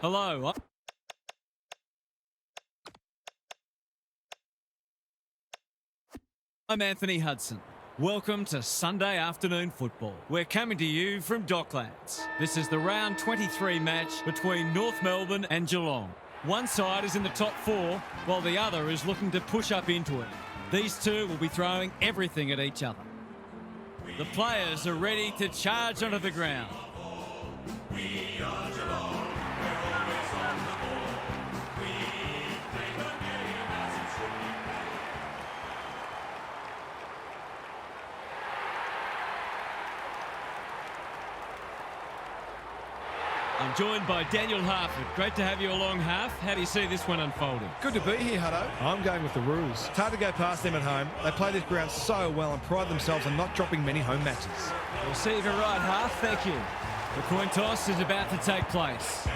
Hello. I'm Anthony Hudson. Welcome to Sunday afternoon football. We're coming to you from Docklands. This is the round 23 match between North Melbourne and Geelong. One side is in the top four, while the other is looking to push up into it. These two will be throwing everything at each other. The players are ready to charge onto the ground. We are Geelong. We're always on the ball. We play the game as it should be played. I'm joined by Daniel Harford. Great to have you along, Harf. How do you see this one unfolding? Good to be here, Hutto. I'm going with the rules. It's hard to go past them at home. They play this ground so well and pride themselves on not dropping many home matches. We'll see if you're right, Harf. Thank you. The coin toss is about to take place.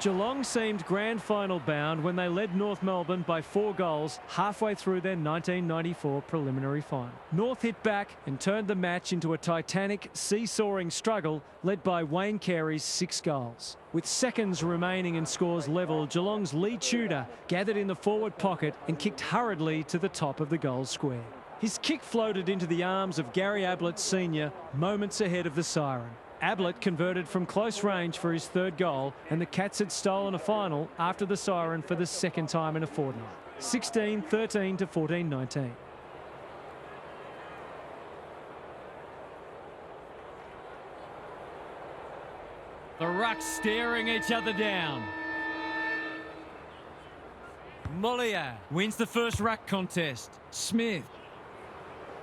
Geelong seemed grand final bound when they led North Melbourne by 4 goals halfway through their 1994 preliminary final. North hit back and turned the match into a titanic, seesawing struggle led by Wayne Carey's 6 goals. With seconds remaining and scores level, Geelong's Lee Tudor gathered in the forward pocket and kicked hurriedly to the top of the goal square. His kick floated into the arms of Gary Ablett Sr. moments ahead of the siren. Ablett converted from close range for his 3rd goal, and the Cats had stolen a final after the siren for the 2nd time in a fortnight. 16-13 to 14-19. The rucks staring each other down. Mollier wins the first ruck contest. Smith.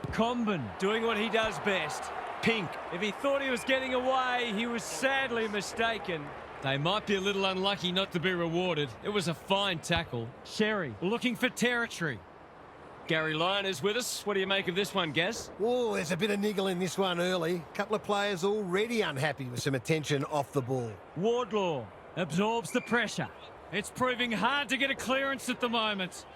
Comben doing what he does best. Pink. If he thought he was getting away, he was sadly mistaken. They might be a little unlucky not to be rewarded. It was a fine tackle. Sherry looking for territory. Gary Lyon is with us. What do you make of this one, Gaz? Oh, there's a bit of niggle in this one early. A couple of players already unhappy with some attention off the ball. Wardlaw absorbs the pressure. It's proving hard to get a clearance at the moment.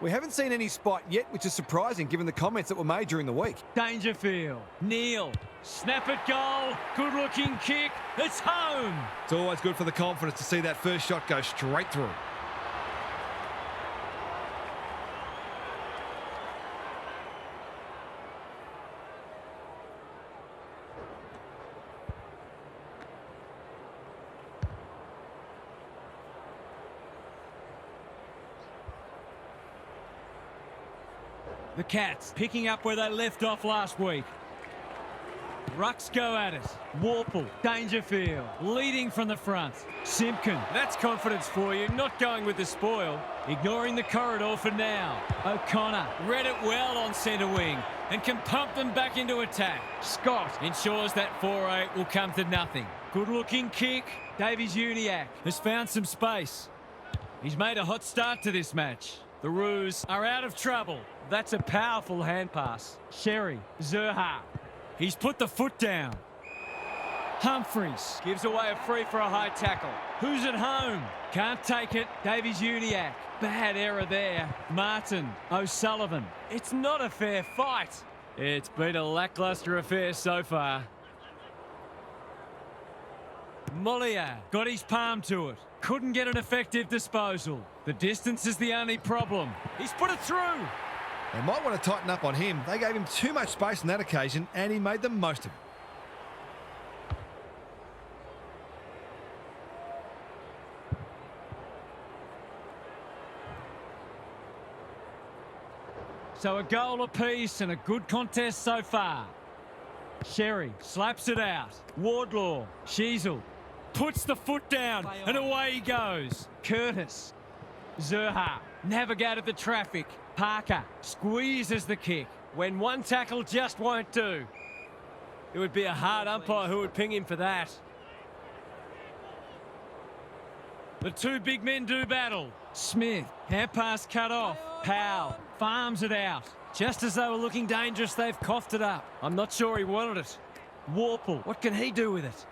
We haven't seen any spot yet, which is surprising given the comments that were made during the week. Dangerfield. Neal. Snap at goal. Good-looking kick. It's home. It's always good for the confidence to see that first shot go straight through. The Cats picking up where they left off last week. Rucks go at it. Warple, Dangerfield, leading from the front. Simpkin, that's confidence for you, not going with the spoil. Ignoring the corridor for now. O'Connor read it well on centre wing and can pump them back into attack. Scott ensures that 4-8 will come to nothing. Good-looking kick. Davies-Uniacke has found some space. He's made a hot start to this match. The Roos are out of trouble. That's a powerful hand pass. Sherry, Zerha. He's put the foot down. Humphreys gives away a free for a high tackle. Who's at home? Can't take it. Davies-Uniacke. Bad error there. Martin, O'Sullivan. It's not a fair fight. It's been a lacklustre affair so far. Mollier got his palm to it. Couldn't get an effective disposal. The distance is the only problem. He's put it through. They might want to tighten up on him. They gave him too much space on that occasion, and he made the most of it. So a goal apiece and a good contest so far. Sherry slaps it out. Wardlaw, Sheasel puts the foot down and away he goes. Curtis, Zerha navigated the traffic. Parker squeezes the kick when one tackle just won't do. It would be a hard umpire who would ping him for that. The two big men do battle. Smith, hand pass cut off. Powell farms it out. Just as they were looking dangerous, they've coughed it up. I'm not sure he wanted it. Warple, what can he do with it?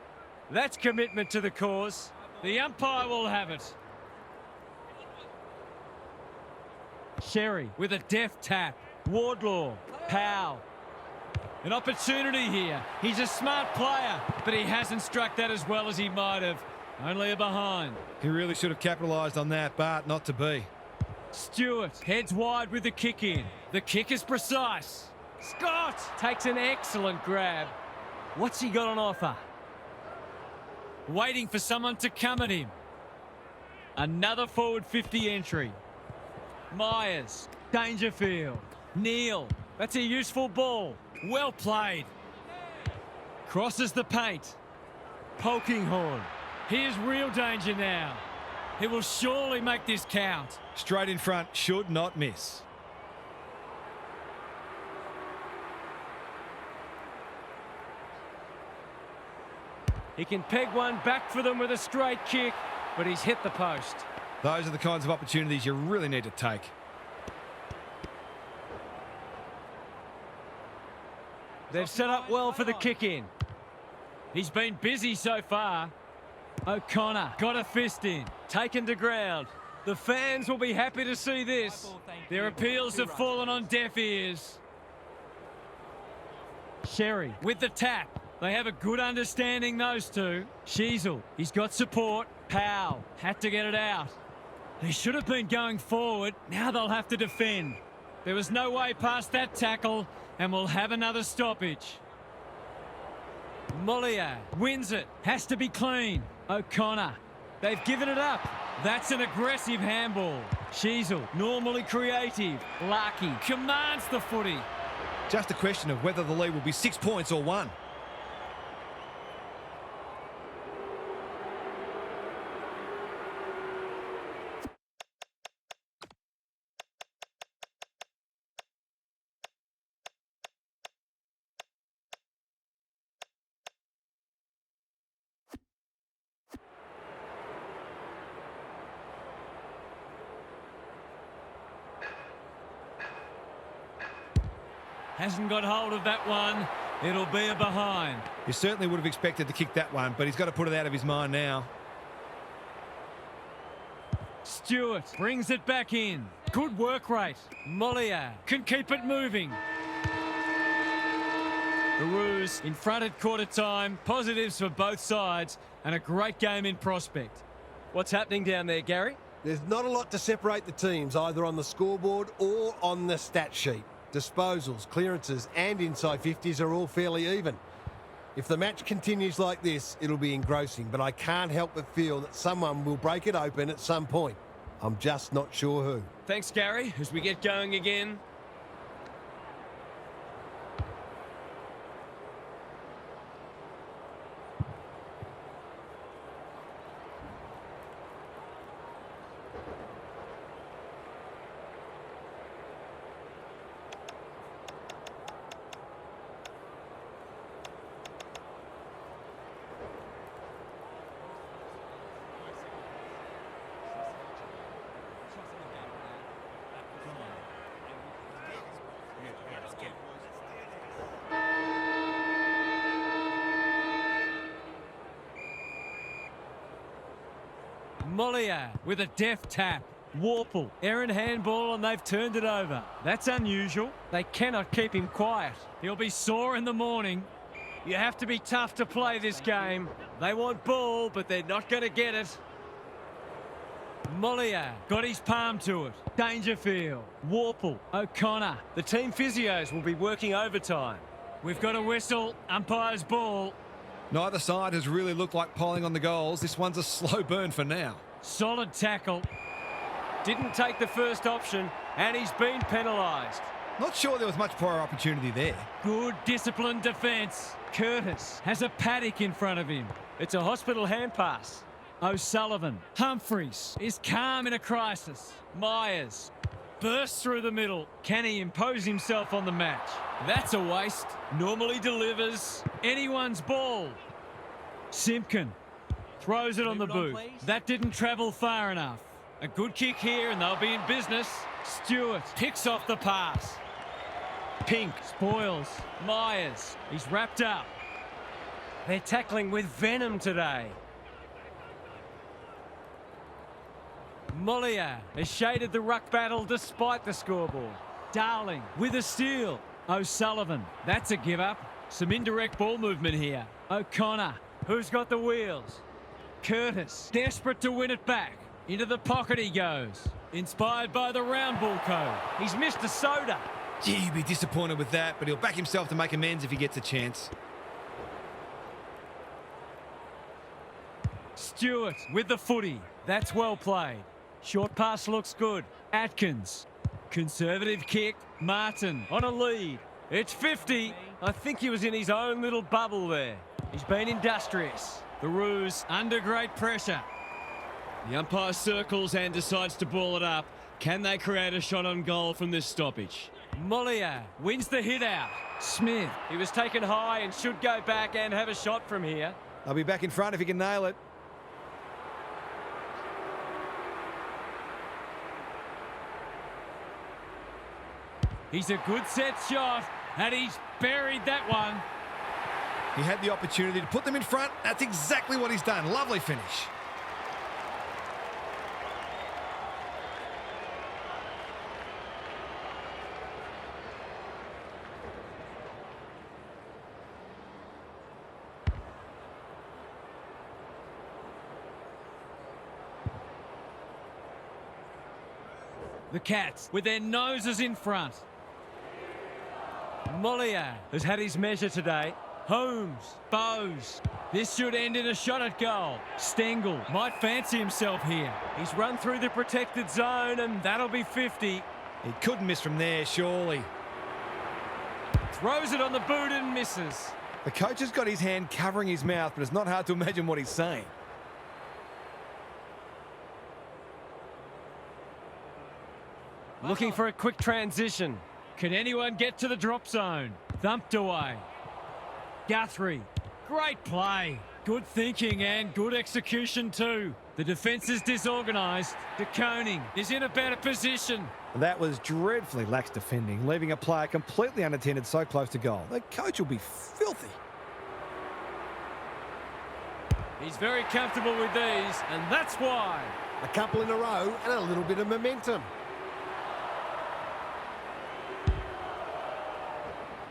That's commitment to the cause. The umpire will have it. Sherry with a deft tap. Wardlaw, Powell. An opportunity here. He's a smart player, but he hasn't struck that as well as he might have. Only a behind. He really should have capitalised on that, but not to be. Stewart heads wide with the kick in. The kick is precise. Scott takes an excellent grab. What's he got on offer? Waiting for someone to come at him. Another forward 50 entry. Myers, Dangerfield, Neal. That's a useful ball. Well played. Crosses the paint. Polkinghorn. Here's real danger now. He will surely make this count. Straight in front, should not miss. He can peg one back for them with a straight kick, but he's hit the post. Those are the kinds of opportunities you really need to take. They've set up well for the kick in. He's been busy so far. O'Connor got a fist in. Taken to ground. The fans will be happy to see this. Their appeals have fallen on deaf ears. Sherry with the tap. They have a good understanding, those two. Sheasel, he's got support. Powell had to get it out. They should have been going forward. Now they'll have to defend. There was no way past that tackle, and we'll have another stoppage. Mollier wins it. Has to be clean. O'Connor. They've given it up. That's an aggressive handball. Sheasel, normally creative. Larky commands the footy. Just a question of whether the lead will be 6 points or 1. Hasn't got hold of that one. It'll be a behind. You certainly would have expected to kick that one, but he's got to put it out of his mind now. Stewart brings it back in. Good work rate. Mollier can keep it moving. The Roos in front at quarter time. Positives for both sides and a great game in prospect. What's happening down there, Gary? There's not a lot to separate the teams, either on the scoreboard or on the stat sheet. Disposals, clearances and inside 50s are all fairly even. If the match continues like this, it'll be engrossing, but I can't help but feel that someone will break it open at some point. I'm just not sure who. Thanks, Gary, as we get going again. Mollier with a deft tap. Warple, errant handball, and they've turned it over. That's unusual. They cannot keep him quiet. He'll be sore in the morning. You have to be tough to play this game. They want ball, but they're not going to get it. Mollier got his palm to it. Dangerfield, Warple, O'Connor. The team physios will be working overtime. We've got a whistle. Umpire's ball. Neither side has really looked like piling on the goals. This one's a slow burn for now. Solid tackle. Didn't take the first option, and he's been penalised. Not sure there was much prior opportunity there. Good disciplined defence. Curtis has a paddock in front of him. It's a hospital hand pass. O'Sullivan. Humphreys is calm in a crisis. Myers bursts through the middle. Can he impose himself on the match? That's a waste. Normally delivers. Anyone's ball. Simpkin throws it on the boot. That didn't travel far enough. A good kick here and they'll be in business. Stewart picks off the pass. Pink spoils. Myers, he's wrapped up. They're tackling with venom today. Mollier has shaded the ruck battle despite the scoreboard. Darling with a steal. O'Sullivan, that's a give up. Some indirect ball movement here. O'Connor, who's got the wheels? Curtis, desperate to win it back. Into the pocket he goes. Inspired by the round ball code. He's missed a soda. Gee, he'd be disappointed with that, but he'll back himself to make amends if he gets a chance. Stewart with the footy. That's well played. Short pass looks good. Atkins. Conservative kick. Martin on a lead. It's 50. I think he was in his own little bubble there. He's been industrious. The Roos under great pressure. The umpire circles and decides to ball it up. Can they create a shot on goal from this stoppage? Mollier wins the hit out. Smith. He was taken high and should go back and have a shot from here. They'll be back in front if he can nail it. He's a good set shot, and he's buried that one. He had the opportunity to put them in front. That's exactly what he's done. Lovely finish. The Cats with their noses in front. Mollier has had his measure today. Holmes, Bowes. This should end in a shot at goal. Stengel might fancy himself here. He's run through the protected zone and that'll be 50. He couldn't miss from there, surely. Throws it on the boot and misses. The coach has got his hand covering his mouth, but it's not hard to imagine what he's saying. Looking for a quick transition. Can anyone get to the drop zone? Thumped away. Guthrie. Great play. Good thinking and good execution too. The defence is disorganised. De Koning is in a better position. That was dreadfully lax defending, leaving a player completely unattended so close to goal. The coach will be filthy. He's very comfortable with these, and that's why. A couple in a row and a little bit of momentum.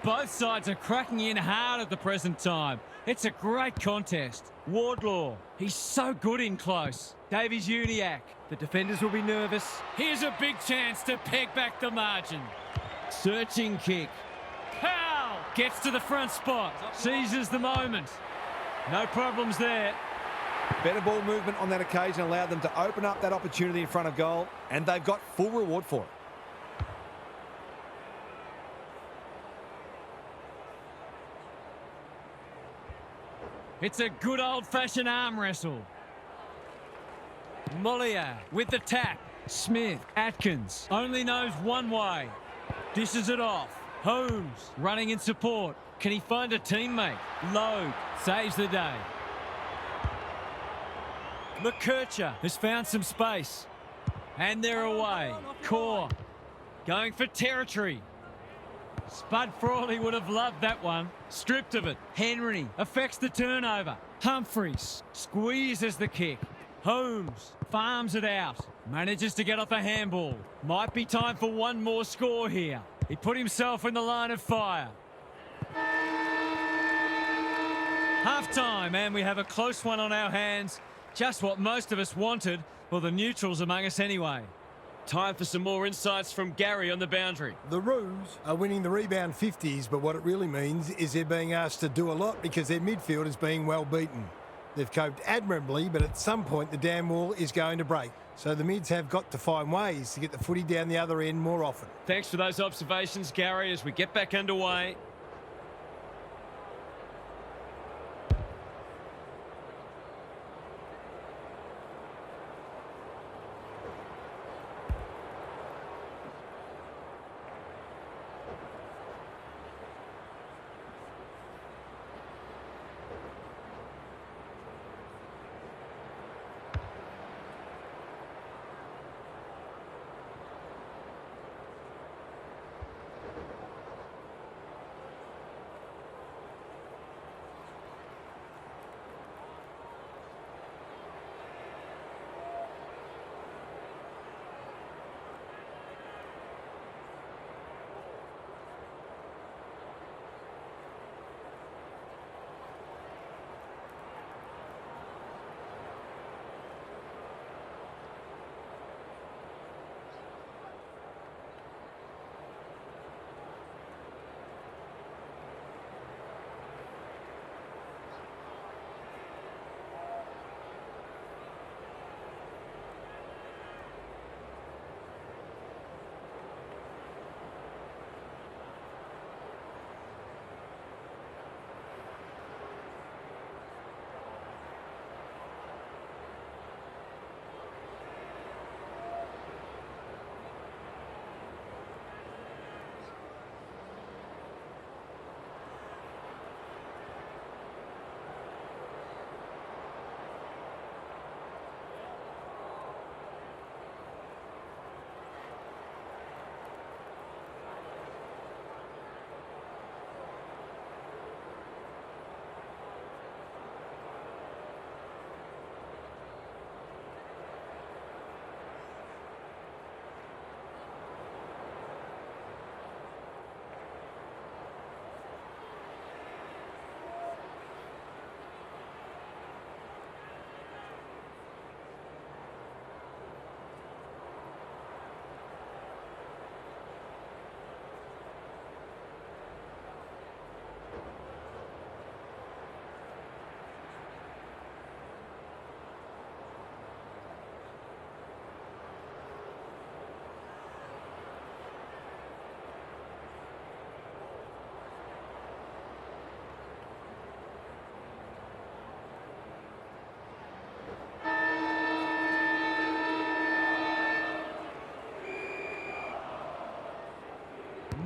Both sides are cracking in hard at the present time. It's a great contest. Wardlaw, he's so good in close. Davies Uniacke, the defenders will be nervous. Here's a big chance to peg back the margin. Searching kick. Powell gets to the front spot, seizes the moment. No problems there. Better ball movement on that occasion allowed them to open up that opportunity in front of goal, and they've got full reward for it. It's a good old-fashioned arm wrestle. Mollier with the tap. Smith, Atkins, only knows one way. Dishes it off. Holmes running in support. Can he find a teammate? Logue saves the day. McKercher has found some space. And they're away. Core going for territory. Spud Frawley would have loved that one. Stripped of it. Henry affects the turnover. Humphreys squeezes the kick. Holmes farms it out. Manages to get off a handball. Might be time for one more score here. He put himself in the line of fire. Half-time, and we have a close one on our hands. Just what most of us wanted. Well, the neutrals among us anyway. Time for some more insights from Gary on the boundary. The Roos are winning the rebound 50s, but what it really means is they're being asked to do a lot because their midfield is being well beaten. They've coped admirably, but at some point the dam wall is going to break. So the mids have got to find ways to get the footy down the other end more often. Thanks for those observations, Gary, as we get back underway.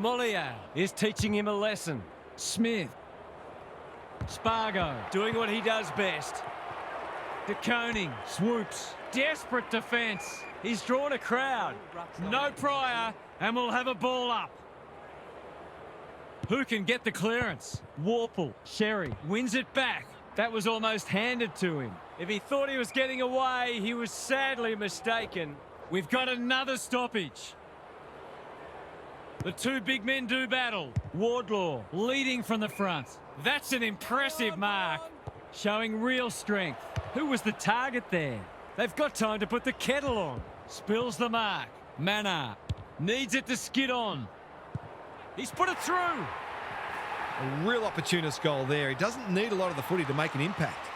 Mollier is teaching him a lesson. Smith. Spargo doing what he does best. De Koning swoops. Desperate defence. He's drawn a crowd. No prior, and we'll have a ball up. Who can get the clearance? Warple. Sherry wins it back. That was almost handed to him. If he thought he was getting away, he was sadly mistaken. We've got another stoppage. The two big men do battle. Wardlaw leading from the front. That's an impressive mark. Showing real strength. Who was the target there? They've got time to put the kettle on. Spills the mark. Mannar needs it to skid on. He's put it through. A real opportunist goal there. He doesn't need a lot of the footy to make an impact.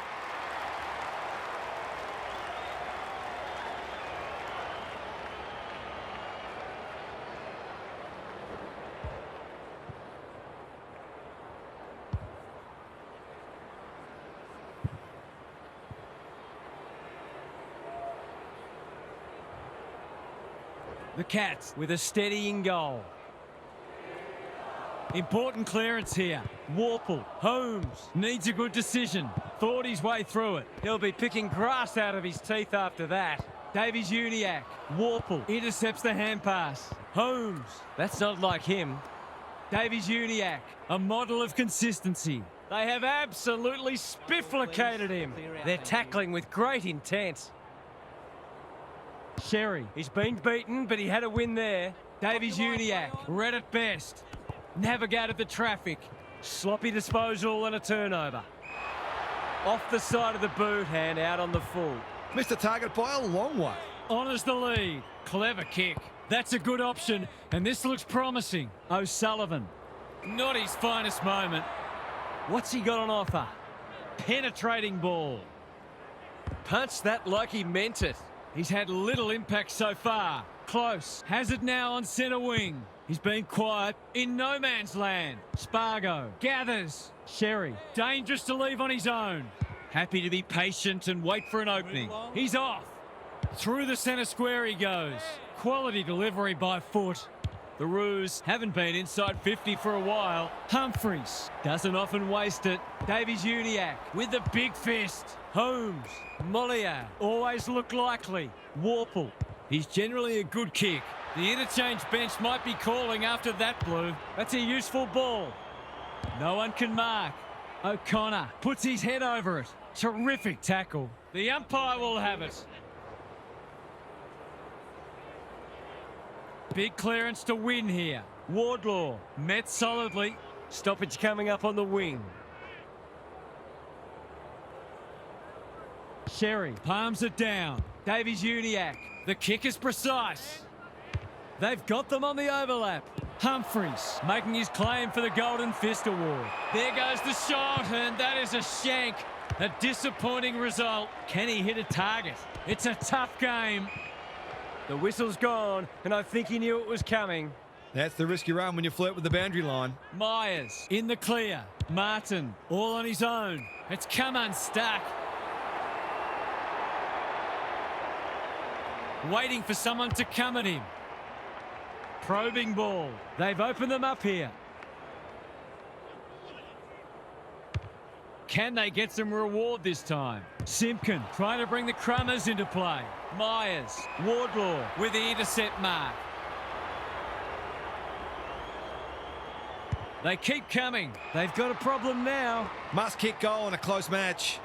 The Cats with a steadying goal. Important clearance here. Warple. Holmes needs a good decision. Thought his way through it. He'll be picking grass out of his teeth after that. Davies-Uniacke. Warple intercepts the hand pass. Holmes. That's not like him. Davies-Uniacke, a model of consistency. They have absolutely spifflicated him. They're tackling with great intent. Sherry. He's been beaten, but he had a win there. Davies-Uniacke read it best. Navigated the traffic. Sloppy disposal and a turnover. Off the side of the boot, hand out on the full. Missed the target by a long way. Honours the lead. Clever kick. That's a good option, and this looks promising. O'Sullivan. Not his finest moment. What's he got on offer? Penetrating ball. Punched that like he meant it. He's had little impact so far. Close. Has it now on centre wing. He's been quiet in no man's land. Spargo gathers. Sherry. Dangerous to leave on his own. Happy to be patient and wait for an opening. He's off. Through the centre square he goes. Quality delivery by foot. The Roos haven't been inside 50 for a while. Humphries doesn't often waste it. Davies-Uniacke with the big fist. Holmes. Mollier always look likely. Warple. He's generally a good kick. The interchange bench might be calling after that blue. That's a useful ball. No one can mark. O'Connor puts his head over it. Terrific tackle. The umpire will have it. Big clearance to win here. Wardlaw met solidly. Stoppage coming up on the wing. Sherry palms it down. Davies-Uniacke. The kick is precise. They've got them on the overlap. Humphries making his claim for the Golden Fist Award. There goes the shot, and that is a shank. A disappointing result. Can he hit a target? It's a tough game. The whistle's gone, and I think he knew it was coming. That's the risk you run when you flirt with the boundary line. Myers in the clear. Martin all on his own. It's come unstuck. Waiting for someone to come at him. Probing ball. They've opened them up here. Can they get some reward this time? Simpkin trying to bring the Crummers into play. Myers, Wardlaw with the intercept mark. They keep coming. They've got a problem now. Must kick goal in a close match.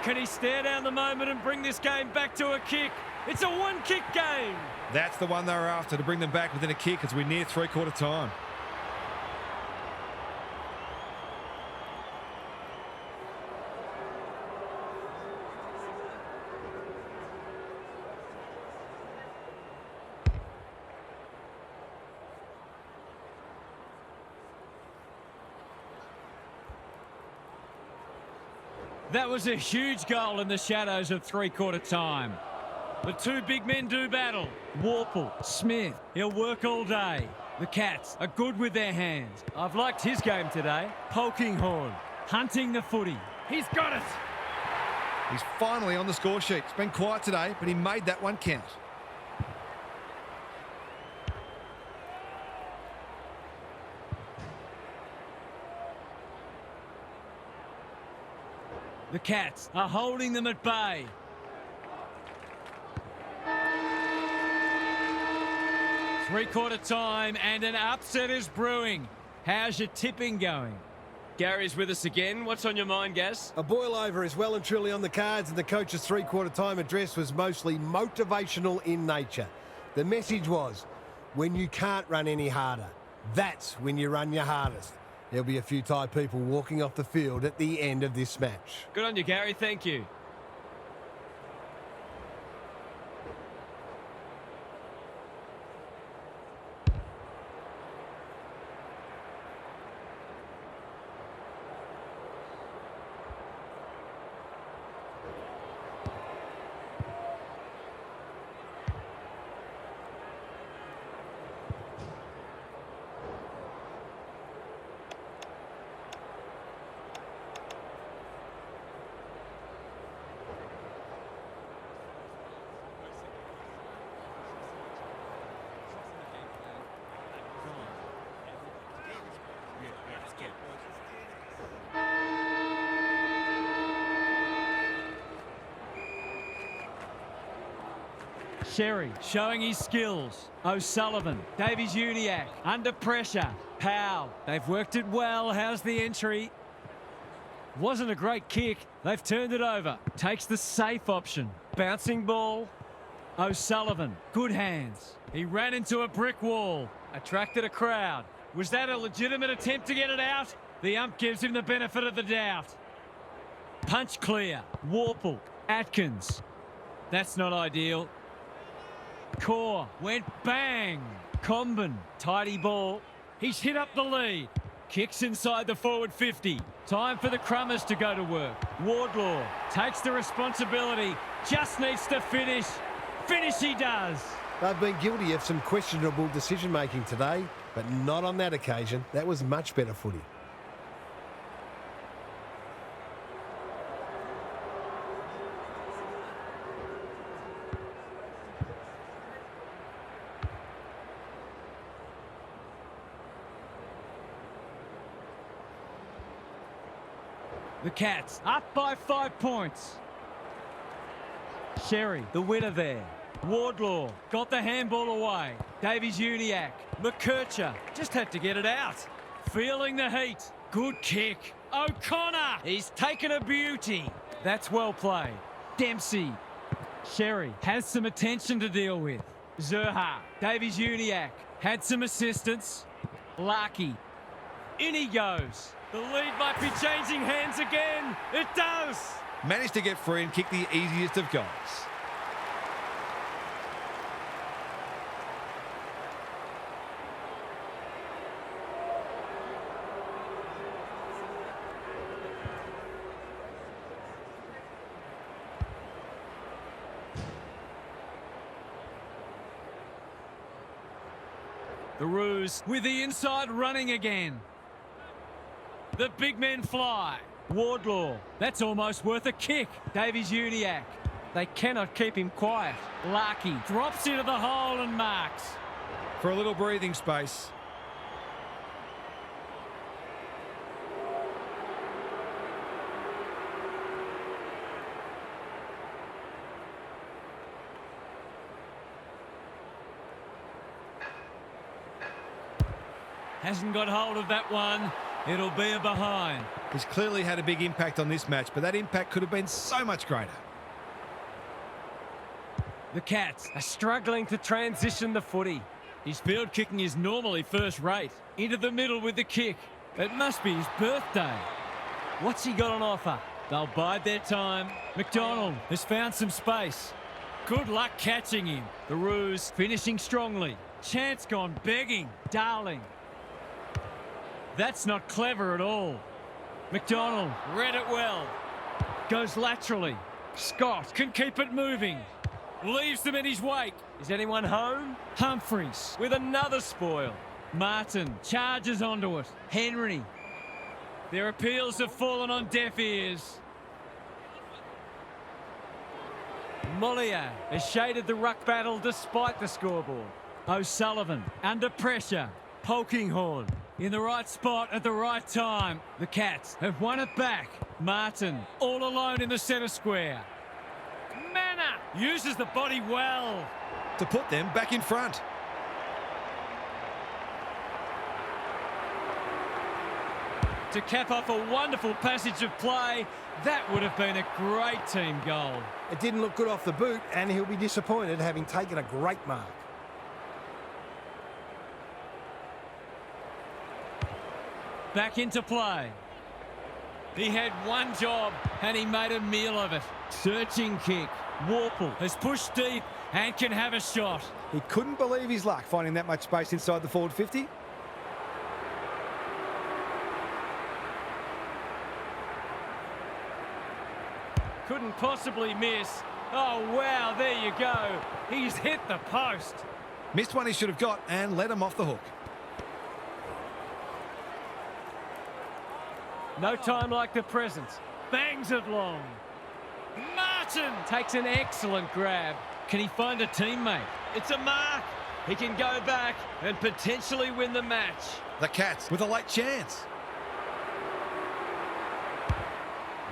Can he stare down the moment and bring this game back to a kick? It's a one-kick game. That's the one they were after, to bring them back within a kick as we near three-quarter time. That was a huge goal in the shadows of three-quarter time. The two big men do battle. Warple, Smith, he'll work all day. The Cats are good with their hands. I've liked his game today. Polkinghorn, hunting the footy. He's got it. He's finally on the score sheet. It's been quiet today, but he made that one count. The Cats are holding them at bay. Three-quarter time and an upset is brewing. How's your tipping going? Gary's with us again. What's on your mind, Gaz? A boil over is well and truly on the cards, and the coach's three-quarter time address was mostly motivational in nature. The message was, when you can't run any harder, that's when you run your hardest. There'll be a few Thai people walking off the field at the end of this match. Good on you, Gary. Thank you. Sherry showing his skills. O'Sullivan, Davies-Uniacke, under pressure. Powell, they've worked it well. How's the entry? Wasn't a great kick. They've turned it over. Takes the safe option. Bouncing ball. O'Sullivan, good hands. He ran into a brick wall. Attracted a crowd. Was that a legitimate attempt to get it out? The ump gives him the benefit of the doubt. Punch clear. Warple, Atkins. That's not ideal. Core went bang. Comben, tidy ball. He's hit up the lead. Kicks inside the forward 50. Time for the Crummers to go to work. Wardlaw takes the responsibility. Just needs to finish. Finish he does. They've been guilty of some questionable decision-making today, but not on that occasion. That was much better footy. The Cats up by 5 points. Sherry, the winner there. Wardlaw got the handball away. Davies-Uniacke, McKercher just had to get it out. Feeling the heat. Good kick. O'Connor, he's taken a beauty. That's well played. Dempsey. Sherry has some attention to deal with. Zerha, Davies-Uniacke had some assistance. Larkey. In he goes. The lead might be changing hands again. It does. Managed to get free and kick the easiest of goals. The Roos with the inside running again. The big men fly. Wardlaw, that's almost worth a kick. Davies-Uniacke, they cannot keep him quiet. Larkey drops into the hole and marks. For a little breathing space. Hasn't got hold of that one. It'll be a behind. He's clearly had a big impact on this match, but that impact could have been so much greater. The Cats are struggling to transition the footy. His field kicking is normally first rate. Into the middle with the kick. It must be his birthday. What's he got on offer? They'll bide their time. McDonald has found some space. Good luck catching him. The Roos finishing strongly. Chance gone begging. Darling. That's not clever at all. McDonald read it well. Goes laterally. Scott can keep it moving. Leaves them in his wake. Is anyone home? Humphreys with another spoil. Martin charges onto it. Henry. Their appeals have fallen on deaf ears. Mollier has shaded the ruck battle despite the scoreboard. O'Sullivan under pressure. Polkinghorn in the right spot at the right time. The Cats have won it back. Martin all alone in the centre square. Manor uses the body well to put them back in front. to cap off a wonderful passage of play. That would have been a great team goal. It didn't look good off the boot, and he'll be disappointed having taken a great mark. Back into play. He had one job, and he made a meal of it. Searching kick. Warple has pushed deep and can have a shot. He couldn't believe his luck finding that much space inside the forward 50. Couldn't possibly miss. Oh, wow, there you go. He's hit the post. Missed one he should have got and let him off the hook. No time like the present. Bangs it long. Martin takes an excellent grab. Can he find a teammate? It's a mark. He can go back and potentially win the match. The Cats with a late chance.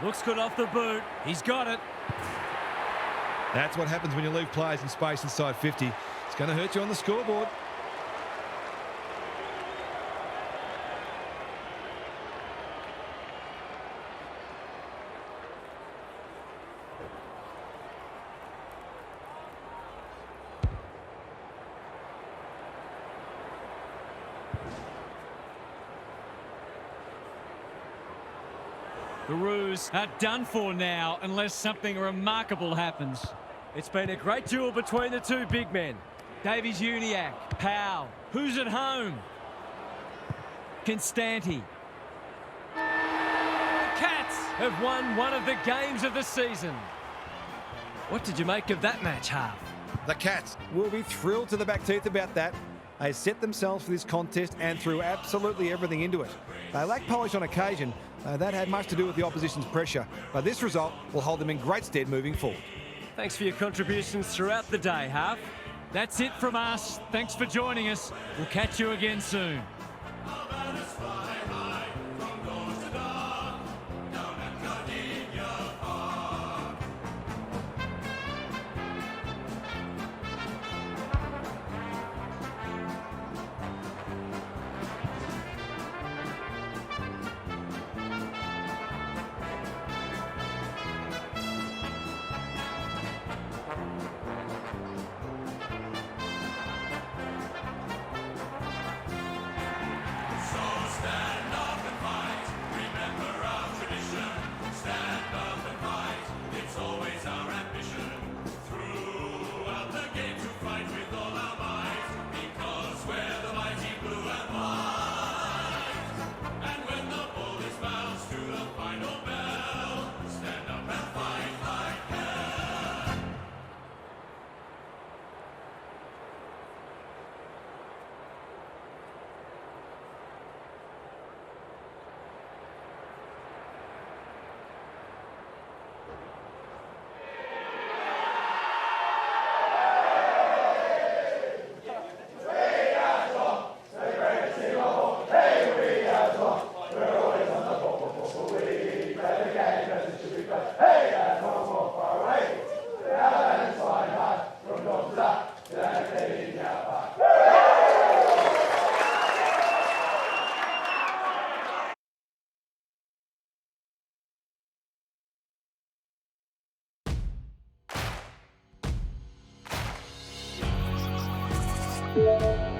Looks good off the boot. He's got it. That's what happens when you leave players in space inside 50. It's going to hurt you on the scoreboard. The Roos are done for now unless something remarkable happens. It's been a great duel between the two big men. Davies-Uniacke, Powell, who's at home? Constanti. The Cats have won one of the games of the season. What did you make of that match, Half? The Cats will be thrilled to the back teeth about that. They set themselves for this contest and threw absolutely everything into it. They lacked polish on occasion. That had much to do with the opposition's pressure. But this result will hold them in great stead moving forward. Thanks for your contributions throughout the day, Half. That's it from us. Thanks for joining us. We'll catch you again soon. Yeah.